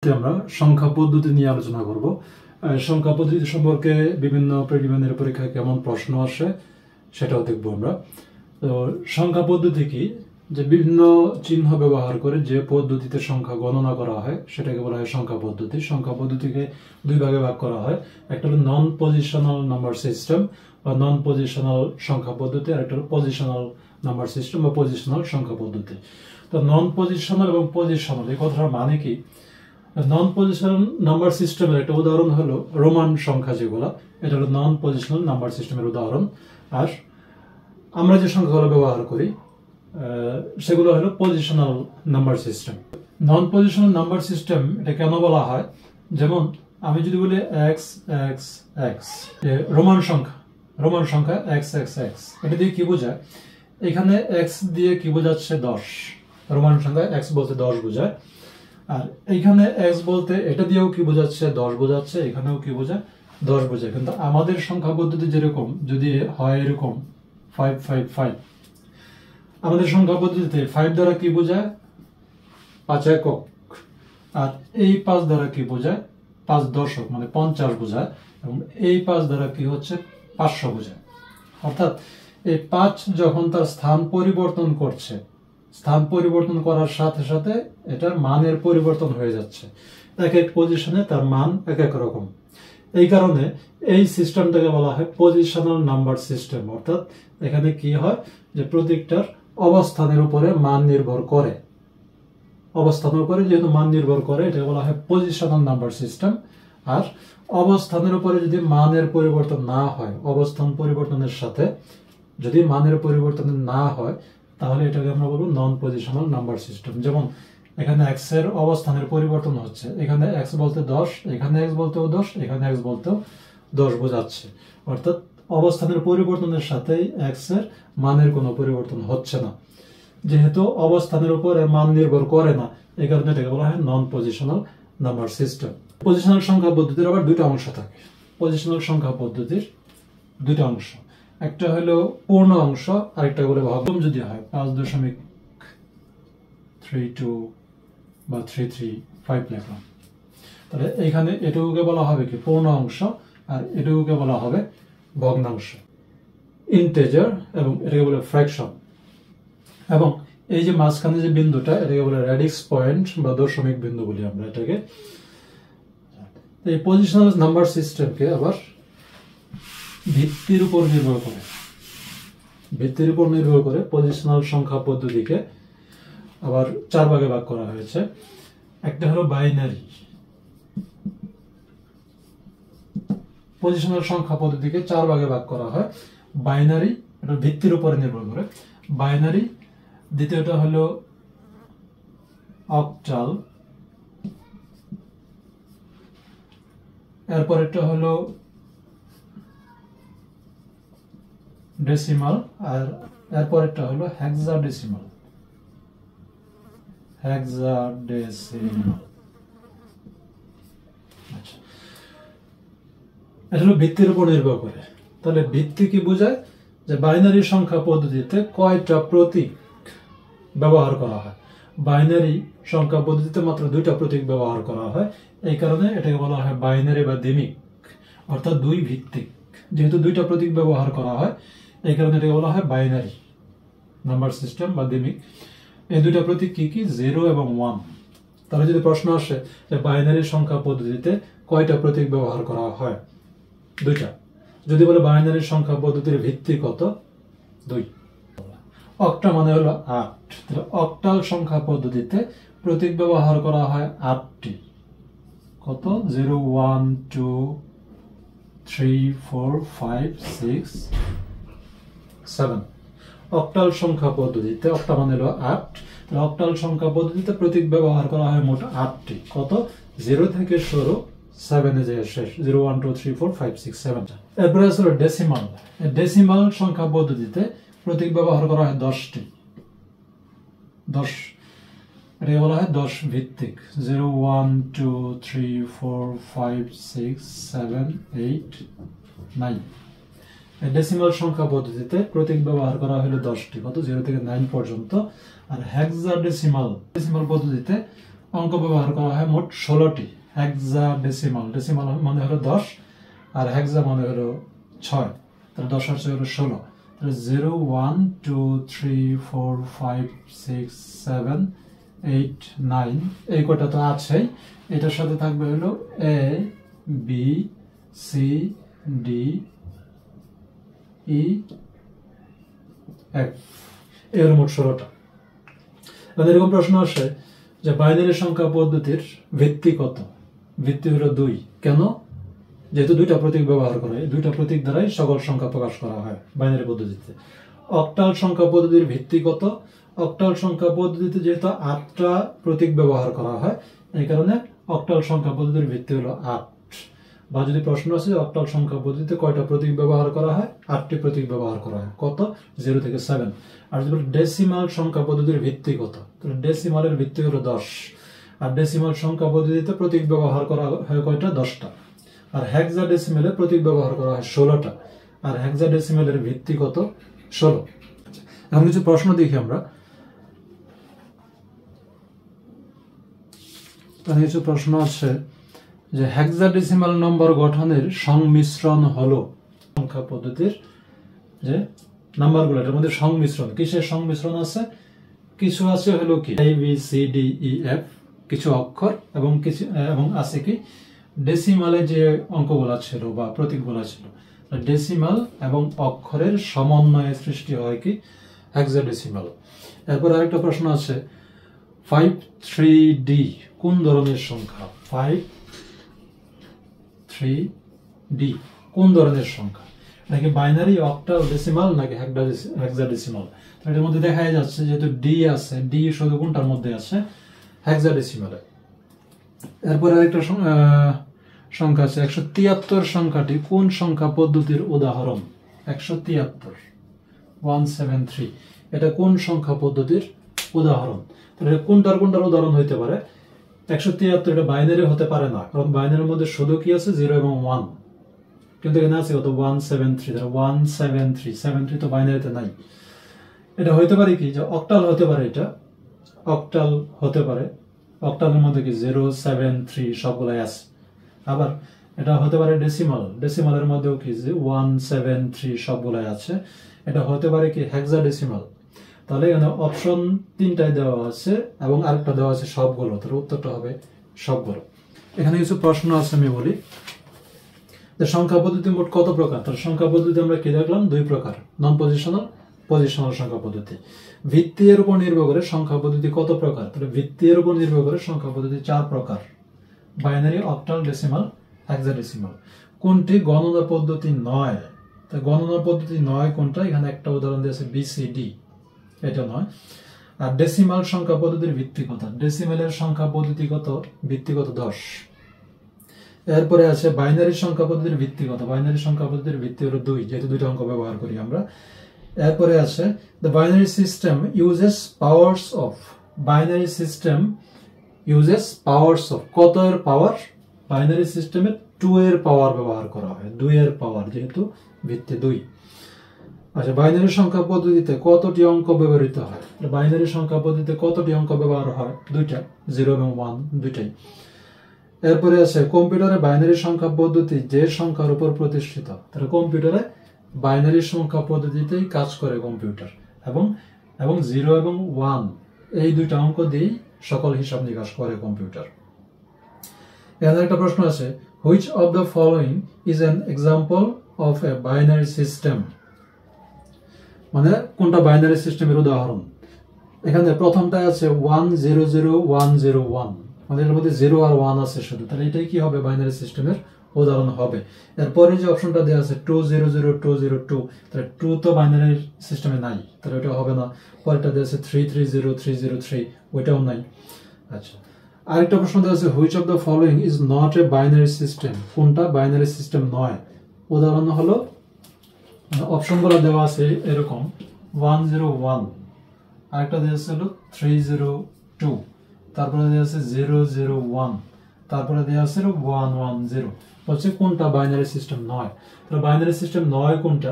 আমরা সংখ্যা পদ্ধতি নিয়ে আলোচনা করব। সংখ্যা পদ্ধতি সম্পর্কে বিভিন্ন প্রিলিমিনারি পরীক্ষায় কেমন প্রশ্ন আসে সেটাও দেখব আমরা। তো সংখ্যা পদ্ধতি কি, যে বিভিন্ন চিহ্ন ব্যবহার করে যে পদ্ধতিতে সংখ্যা গণনা করা হয় সেটাকে বলা হয় সংখ্যা পদ্ধতি। সংখ্যা পদ্ধতিকে দুই ভাগে ভাগ করা হয়, একটা হলো নন পজিশনাল নাম্বার সিস্টেম বা নন পজিশনাল সংখ্যা পদ্ধতি, আর একটা হলো পজিশনাল নাম্বার সিস্টেম বা পজিশনাল সংখ্যা পদ্ধতি। তো নন পজিশনাল এবং পজিশনাল এই কথাটার মানে কি? নন পজিশনাল নাম্বার সিস্টেমের একটা উদাহরণ হলো রোমান সংখ্যা, যেগুলো এটা হলো নন পজিশনাল নাম্বার সিস্টেমের উদাহরণ। আর আমরা যে সংখ্যাগুলো ব্যবহার করি সেগুলো হলো পজিশনাল নাম্বার সিস্টেম। নন পজিশনাল নাম্বার সিস্টেম এটা কেন বলা হয়? যেমন আমি যদি বলি এক্স এক্স এক্স, রোমান সংখ্যা এক্স এক্স এক্স, এটা দিয়ে কি বোঝায়? এখানে এক্স দিয়ে কি বোঝাচ্ছে? 10। রোমান সংখ্যা এক্স বলতে 10 বোঝায়। আর এইখানে এক্স বলতে এটা দিয়েও কি বোঝাচ্ছে? 10 বোঝাচ্ছে। এখানেও কি বোঝায়? 10 বোঝায়। কিন্তু আমাদের সংখ্যা পদ্ধতি যেরকম, যদি হয় এরকম 5 5 5, আমাদের সংখ্যা পদ্ধতিতে 5 দ্বারা কি বোঝায়? 5 একক। আর এই 5 দ্বারা কি বোঝায়? 5 দশক, মানে 50 বোঝায়। এবং এই 5 দ্বারা কি হচ্ছে? 500 বোঝায়। অর্থাৎ এই 5 যখন তার স্থান পরিবর্তন করছে, স্থান পরিবর্তন করার সাথে সাথে এটার মানের পরিবর্তন হয়ে যাচ্ছে। এক এক পজিশনে তার মান এক এক রকম। এই কারণে এই সিস্টেমটাকে বলা হয় পজিশনাল নাম্বার সিস্টেম। অর্থাৎ এখানে কি হয়, যে প্রত্যেকটার অবস্থানের উপরে মান নির্ভর করে। অবস্থানের উপরে যেহেতু মান নির্ভর করে, এটাকে বলা হয় পজিশনাল নাম্বার সিস্টেম। আর অবস্থানের উপরে যদি মানের পরিবর্তন না হয়, অবস্থান পরিবর্তনের সাথে যদি মানের পরিবর্তন না হয়, তাহলে এটাকে আমরা বলবো নন পজিশনাল নাম্বার সিস্টেম। যেমন এখানে এক্স এর অবস্থানের পরিবর্তন হচ্ছে, এখানে এক্স বলতে 10, এখানে এক্স বলতেও 10, এখানে এক্স বলতেও 10 বোঝাচ্ছে। অর্থাৎ অবস্থানের পরিবর্তনের সাথে এক্স এর মানের কোনো পরিবর্তন হচ্ছে না। যেহেতু অবস্থানের উপরে মান নির্ভর করে না, এই কারণে এটাকে বলা হয় নন পজিশনাল নাম্বার সিস্টেম। পজিশনাল সংখ্যা পদ্ধতির আবার দুটো অংশ থাকে। পজিশনাল সংখ্যা পদ্ধতির দুটো অংশ, একটা হলো পূর্ণ অংশ, আরেকটা বলে ভাগম। যদি হয় 5.32 বা 335 লিখলাম, তাহলে এখানে এটুকুকে বলা হবে কি? পূর্ণ অংশ। আর এটুকুকে বলা হবে ভগ্নাংশ, ইন্টেজার, এবং এটাকে বলে ফ্র্যাকশন। এবং এই যে মাঝখানে যে বিন্দুটা, এটাকে বলে রেডিক্স পয়েন্ট বা দশমিক বিন্দু বলি আমরা এটাকে। এই পজিশনাল নাম্বার সিস্টেমকে আবার ভিত্তির উপর নির্ভর করে পজিশনাল সংখ্যা পদ্ধতিকে আবার 4 ভাগে ভাগ করা হয়েছে। একটা হলো বাইনারি। পজিশনাল সংখ্যা পদ্ধতিকে 4 ভাগে ভাগ করা হয়। বাইনারি, এটা ভিত্তির উপরে নির্ভর করে। বাইনারি, দ্বিতীয়টা হলো অক্টাল, এরপর একটা হলো ডেসিমাল, আর এরপর একটা হলো হেক্সাডেসিমাল। আচ্ছা, এটা হলো ভিত্তির উপর নির্ভর করে। তাহলে ভিত্তি কি বোঝায়? যে বাইনারি সংখ্যা পদ্ধতিতে কয়টা প্রতীক ব্যবহার করা হয়। বাইনারি সংখ্যা পদ্ধতিতে মাত্র 2টা প্রতীক ব্যবহার করা হয়। এই কারণে এটাকে বলা হয় বাইনারি বা দ্বিমিক, অর্থাৎ 2 ভিত্তিক। যেহেতু 2টা প্রতীক ব্যবহার করা হয়, এই কারণে এটাকে বলা হয় বাইনারি নাম্বার সিস্টেম বা দ্বিমিক। এই 2টা প্রতীক কি কি? 0 এবং 1। তাহলে যদি প্রশ্ন আসে যে বাইনারি সংখ্যা পদ্ধতিতে কয়টা প্রতীক ব্যবহার করা হয়? 2টা। যদি বলে বাইনারি সংখ্যা পদ্ধতির ভিত্তি কত? 2। অক্টা মানে হলো 8। তাহলে অক্টাল সংখ্যা পদ্ধতিতে প্রতীক ব্যবহার করা হয় 8টি। কত? 0 1 2 3 4 5 6 7। অক্টাল সংখ্যা পদ্ধতিতে, অক্টা মানে হলো 8, তাহলে অক্টাল সংখ্যা পদ্ধতিতে প্রতীক ব্যবহার করা হয় মোট 8টি। কত? 0 থেকে শুরু, 7 এ যায় শেষ। 0 1 2 3 4 5 6 7। এরপরে আছে ডেসিমাল। ডেসিমাল সংখ্যা পদ্ধতিতে প্রতীক ব্যবহার করা হয় 10টি। 10, এটাকে বলা হয় 10 ভিত্তিক। 0 1 2 3 4 5 6 7 8 9। ডেসিমাল সংখ্যা পদ্ধতিতে প্রতীক ব্যবহার করা হলো 10টি। কত? 0 থেকে 9 পর্যন্ত। আর হেক্সাডেসিমাল পদ্ধতিতে অঙ্ক ব্যবহার করা হয় মোট 16টি। হেক্সাডেসিমাল, ডেসিমাল মানে হলো 10 আর হেক্সা মানে হলো 6, তাহলে 10 হচ্ছে হলো 16। তাহলে 0 1 2 3 4 5 6 7 8 9 এই কটা তো আছেই, এটার সাথে থাকবে হলো A B C D E F, এর মোট 16টা। এরকম প্রশ্ন আসে যে বাইনারি সংখ্যা পদ্ধতির ভিত্তি কত? ভিত্তি হলো 2। কেন? যেহেতু 2টা প্রতীক ব্যবহার করা হয়, 2টা প্রতীক দ্বারাই সকল সংখ্যা প্রকাশ করা হয় বাইনারি পদ্ধতিতে। অক্টাল সংখ্যা পদ্ধতির ভিত্তি কত? অক্টাল সংখ্যা পদ্ধতিতে যেহেতু 8টা প্রতীক ব্যবহার করা হয়, এই কারণে অক্টাল সংখ্যা পদ্ধতির ভিত্তি হলো 8। বা যদি প্রশ্ন আছে অক্টাল সংখ্যা পদ্ধতিতে কয়টা প্রতীক ব্যবহার করা হয়? 8টি প্রতীক ব্যবহার করা হয়। কত? 0 থেকে 7। আর যদি ডেসিমাল সংখ্যা পদ্ধতির ভিত্তি কত? তাহলে ডেসিমালের ভিত্তি হলো 10। আর ডেসিমাল সংখ্যা পদ্ধতিতে প্রতীক ব্যবহার করা হয় কয়টা? 10টা। আর হেক্সাডেসিমালে প্রতীক ব্যবহার করা হয় 16টা। আর হেক্সাডেসিমালের ভিত্তি কত? 16। এখন কিছু প্রশ্ন দেখি আমরা। কিছু প্রশ্ন আছে যে হেক্সাডেসিমাল নম্বর গঠনের সংমিশ্রণ হলো সংখ্যা পদ্ধতির যে নাম্বারগুলো, এর মধ্যে সংমিশ্রণ, কিসের সংমিশ্রণ আছে? কিছু আছে হলো কি A B C D E F, কিছু অক্ষর, এবং কিছু এবং আছে কি ডেসিমালে যে অঙ্কগুলো ছিল বা প্রতীকগুলো ছিল, ডেসিমাল এবং অক্ষরের সমন্বয়ে সৃষ্টি হয় কি হেক্সাডেসিমাল। এরপর আরেকটা প্রশ্ন আছে 5-3D কোন ধরনের সংখ্যা? 5-3D কোন ধরনের সংখ্যা? নাকি বাইনারি, অক্টাল, ডেসিমাল নাকি হেক্সাডেসিমাল? এটার মধ্যে দেখা যাচ্ছে যেহেতু ডি আছে, ডি শুধু কোনটার মধ্যে আছে? হেক্সাডেসিমালে। এরপর আরেকটা সংখ্যা আছে 173 সংখ্যাটি কোন সংখ্যা পদ্ধতির উদাহরণ? 173 173 এটা কোন সংখ্যা পদ্ধতির উদাহরণ? তাহলে কোনটার উদাহরণ হইতে পারে? 173 এটা বাইনারি হতে পারে না, কারণ বাইনারির মধ্যে শুধু কি আছে 0 এবং 1, কিন্তু এখানে আছে কত 173, 173 তো বাইনারিতে নাই। এটা হইতে পারে কি যে অক্টাল হতে পারে, এটা অক্টাল হতে পারে, অক্টালের মধ্যে কি 073 সবগুলাই আছে। আবার এটা হতে পারে ডেসিমাল, ডেসিমালের মধ্যেও কি 173 সবগুলাই আছে। এটা হতে পারে কি হেক্সাডেসিমাল। তাহলে এখানে অপশন 3টাই দেওয়া আছে এবং আরেকটা দেওয়া আছে সবগুলো, তাহলে উত্তরটা হবে সবগুলো। এখানে কিছু প্রশ্ন আছে, আমি বলি যে সংখ্যা পদ্ধতি মোট কত প্রকার? তাহলে সংখ্যা পদ্ধতি আমরা কি দেখলাম? 2 প্রকার, নন পজিশনাল, পজিশনাল সংখ্যা পদ্ধতি। ভিত্তি এর উপর নির্ভর করে সংখ্যা পদ্ধতি কত প্রকার? তাহলে ভিত্তি এর উপর নির্ভর করে সংখ্যা পদ্ধতি 4 প্রকার, বাইনারি, অক্টাল, ডেসিমাল, হেক্সাডেসিমাল। কোনটি গণনা পদ্ধতি নয়? তাই গণনা পদ্ধতি নয় কোনটা? এখানে একটা উদাহরণ দিয়েছে বিসিডি, এটা নয়। আর ডেসিমাল সংখ্যা পদ্ধতির ভিত্তি কত? ডেসিমালের সংখ্যা পদ্ধতি কত? ভিত্তি কত? 10। এরপরে আছে বাইনারি সংখ্যা পদ্ধতির ভিত্তি কত? বাইনারি সংখ্যা পদ্ধতির ভিত্তি হলো 2, যেহেতু 2টা অঙ্ক ব্যবহার করি আমরা। এরপরে আছে the binary system uses powers of, binary system uses powers of, কত এর পাওয়ার? বাইনারি সিস্টেমে 2 এর পাওয়ার ব্যবহার করা হয়, 2 এর পাওয়ার, যেহেতু ভিত্তি 2। আচ্ছা, বাইনারি সংখ্যা পদ্ধতিতে কতটি অঙ্ক ব্যবহৃত হয়? বাইনারি সংখ্যা পদ্ধতিতে কতটি অঙ্ক ব্যবহার হয়? 2টা, 0 এবং 1 দুইটাই। এরপরে আছে কম্পিউটারে বাইনারি সংখ্যা পদ্ধতি যে সংখ্যার উপর প্রতিষ্ঠিত। তাহলে কম্পিউটারে বাইনারি সংখ্যা পদ্ধতিতেই কাজ করে কম্পিউটার, এবং 0 এবং 1 এই 2টা অঙ্ক দিয়েই সকল হিসাব নিকাশ করে কম্পিউটার। এখানে একটা প্রশ্ন আছে which of the following is an example of a binary system, মানে কোনটা বাইনারি সিস্টেমের উদাহরণ? এখানে প্রথমটা আছে 100101, মানে এর মধ্যে 0 আর 1 আছে শুধু, তাহলে এটাই কি হবে? বাইনারি সিস্টেমের উদাহরণ হবে। এরপরে যে অপশনটা দেওয়া আছে 200202, তাহলে 2 তো বাইনারি সিস্টেমে নাই, তাহলে ওটা হবে না। পরেরটা দেওয়া আছে 330303, ওইটাও নাই। আচ্ছা, আরেকটা প্রশ্ন দেওয়া আছে which of the following is not a binary system, কোনটা বাইনারি সিস্টেম নয়? উদাহরণ হলো অপশনগুলো দেওয়া আছে এরকম 101, আরেকটা দেওয়া আছে হলো 302, তারপরে দেওয়া আছে 001, তারপরে দেওয়া আছে 110। হচ্ছে কোনটা বাইনারি সিস্টেম নয়? তাহলে বাইনারি সিস্টেম নয় কোনটা?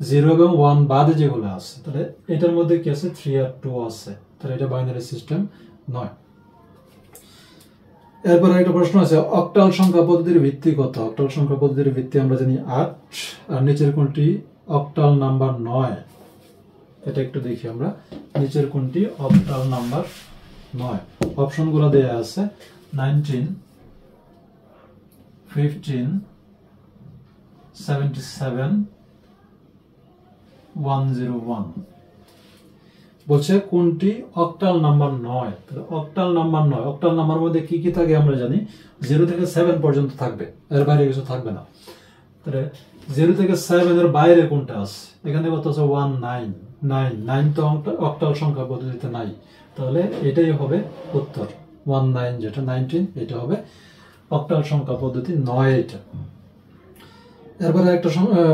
0 এবং 1 বাদে যেগুলো আছে, তাহলে এটার মধ্যে কি আছে? 3 আর 2 আছে, তাহলে এটা বাইনারি সিস্টেম নয়। এরপর একটা প্রশ্ন আছে, অক্টাল সংখ্যা পদ্ধতির ভিত্তি কত? অক্টাল সংখ্যা পদ্ধতির ভিত্তি আমরা জানি 8, আর নিচের কোনটি অক্টাল নাম্বার 9? এটা একটু দেখি আমরা, নিচের কোনটি অক্টাল নাম্বার 9? অপশনগুলো দেয়া আছে 19, 15, 77, 101। বলছে কোনটি octal number 9? Octal number 9, octal number মধ্যে কি কি থাকে আমরা জানি, 0 থেকে 7 পর্যন্ত থাকবে, এর বাইরে কিছু থাকবে না। তাহলে 0 থেকে 7 এর বাইরে কোনটা আছে? এখানে কত আছে? 199 তো অক্টাল সংখ্যা পদ্ধতিতে নাই, তাহলে এটাই হবে উত্তর। 19 যেটা 19, এটা হবে অক্টাল সংখ্যা পদ্ধতি 9 এটা। এরপরে একটা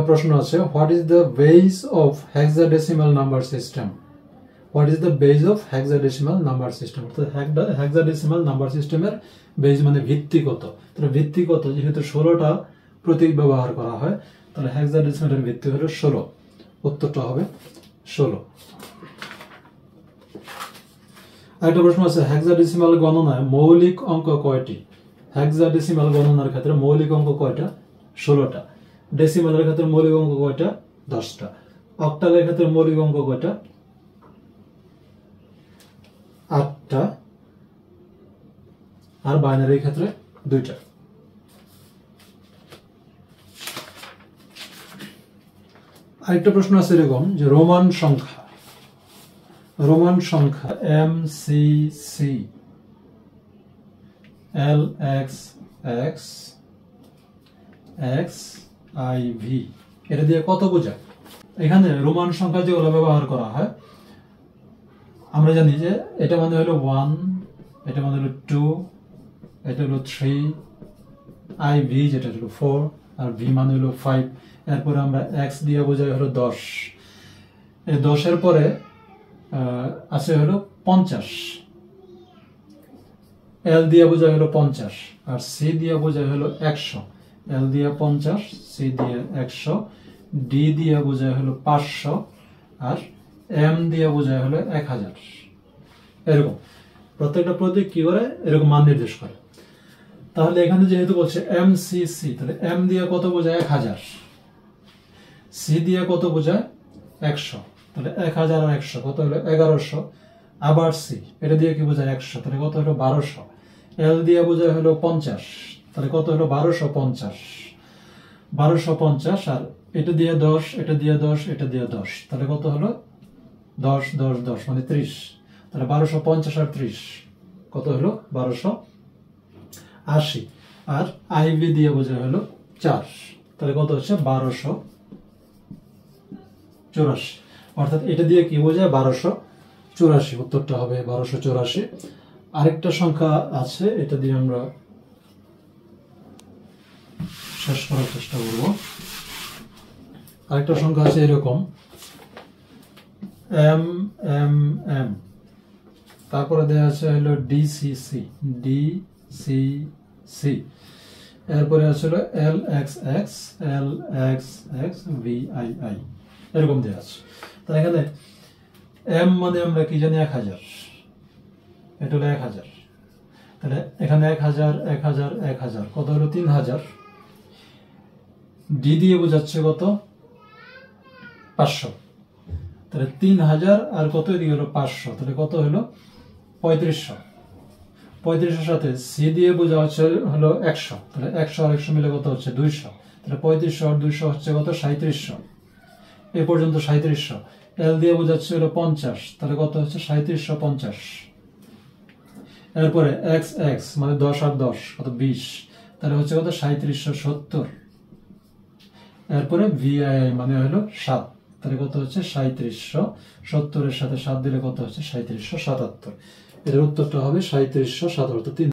প্রশ্ন আছে, what is the base of hexadecimal number system? What is the base of hexadecimal number system? তো হেক্সাডেসিমাল নাম্বার সিস্টেমের বেস মানে ভিত্তি কত? তাহলে ভিত্তি কত, যেহেতু 16টা প্রতীক ব্যবহার করা হয়, তাহলে হেক্সাডেসিমালের ভিত্তি হলো 16, উত্তরটা হবে 16। আরেকটা প্রশ্ন আছে, হেক্সাডেসিমাল গণনায় মৌলিক অঙ্ক কয়টি? হেক্সাডেসিমাল গণনার ক্ষেত্রে মৌলিক অঙ্ক কয়টা? 16টা। ডেসিমালের ক্ষেত্রে মৌলিক অঙ্ক কয়টা? 10টা। অক্টালের ক্ষেত্রে মৌলিক অঙ্ক কয়টা? 8টা। আর বাইনারির ক্ষেত্রে 2টা। আরেকটা প্রশ্ন আছে এরকম, যে রোমান সংখ্যা MCC, LXX, XIV এটা দিয়ে কত বোঝায়? এখানে রোমান সংখ্যা যেগুলো ব্যবহার করা হয়, আমরা জানি যে এটা মানে হলো 1, এটা মানে হলো 2, এটা হলো 3, IV যেটা হলো 4, আর V মানে হলো 5। এরপরে আমরা X দিয়ে বোঝাই হলো 10। এই 10 এর পরে আছে হলো 50, L দিয়ে বোঝাই হলো 50, আর C দিয়ে বোঝাই হলো 100। L দিয়ে 50, C দিয়ে 100, D দিয়ে বোঝাই হলো 500, আর M দিয়ে বোঝাই হলো 1000। এরকম প্রত্যেকটা প্রতীক কি করে এরকম মান নির্দেশ করে। তাহলে এখানে যেহেতু বলছে MCC, তাহলে M দিয়ে কত বোঝায়? 1000। C দিয়ে কত বোঝায়? 100। তাহলে 1000 আর 100 কত হলো? 1100। আবার C, এটা দিয়ে কি বোঝায়? 100, তাহলে কত হলো? 1200। L দিয়ে বোঝায় হলো 50, তাহলে কত হলো? 1250। 1250, আর এটা দিয়ে 10, এটা দিয়ে 10, এটা দিয়ে 10, তাহলে কত হলো? 10 10 10 মানে 30। তাহলে 1250 আর 30 কত হলো? 1280। আর IV দিয়ে বোঝায় হলো 4, তাহলে কত হচ্ছে? 1284। অর্থাৎ এটা দিয়ে কি বোঝায়? 1284। উত্তরটা হবে 1284। আরেকটা সংখ্যা আছে, এটা দিয়ে আমরা শেষ করার চেষ্টা করব। আরেকটা সংখ্যা আছে এরকম, MMM, তারপরে দেওয়া আছে হলো DCC, এরপরে আছে হলো LXX, LXX, VII, এরকম দেওয়া আছে। তাহলে এখানে M মানে আমরা কি জানি? 1000, এটা হলো 1000। তাহলে এখানে 1000 1000 1000 কত হলো? 3000। D দিয়ে বোঝাচ্ছে কত? 500। তাহলে 3000 আর কত? এদিকে হলো 500, তাহলে কত হলো? 3500। 3500 সাথে C দিয়ে বোঝা হচ্ছে হলো 100, তাহলে 100 আর 100 মিলে কত হচ্ছে? 200। তাহলে 3500 আর 200 হচ্ছে কত? 3700। এ পর্যন্ত 3700। L দিয়ে বোঝাচ্ছে হলো 50, তাহলে কত হচ্ছে? 3750। এরপরে XX মানে 10 আর 10 কত? 20, তাহলে হচ্ছে কত? 3770। এরপরে VII মানে হলো 7, তাহলে কত হচ্ছে? 3770 এর সাথে 7 দিলে কত হচ্ছে? 3777। এর উত্তরটা হবে 3777।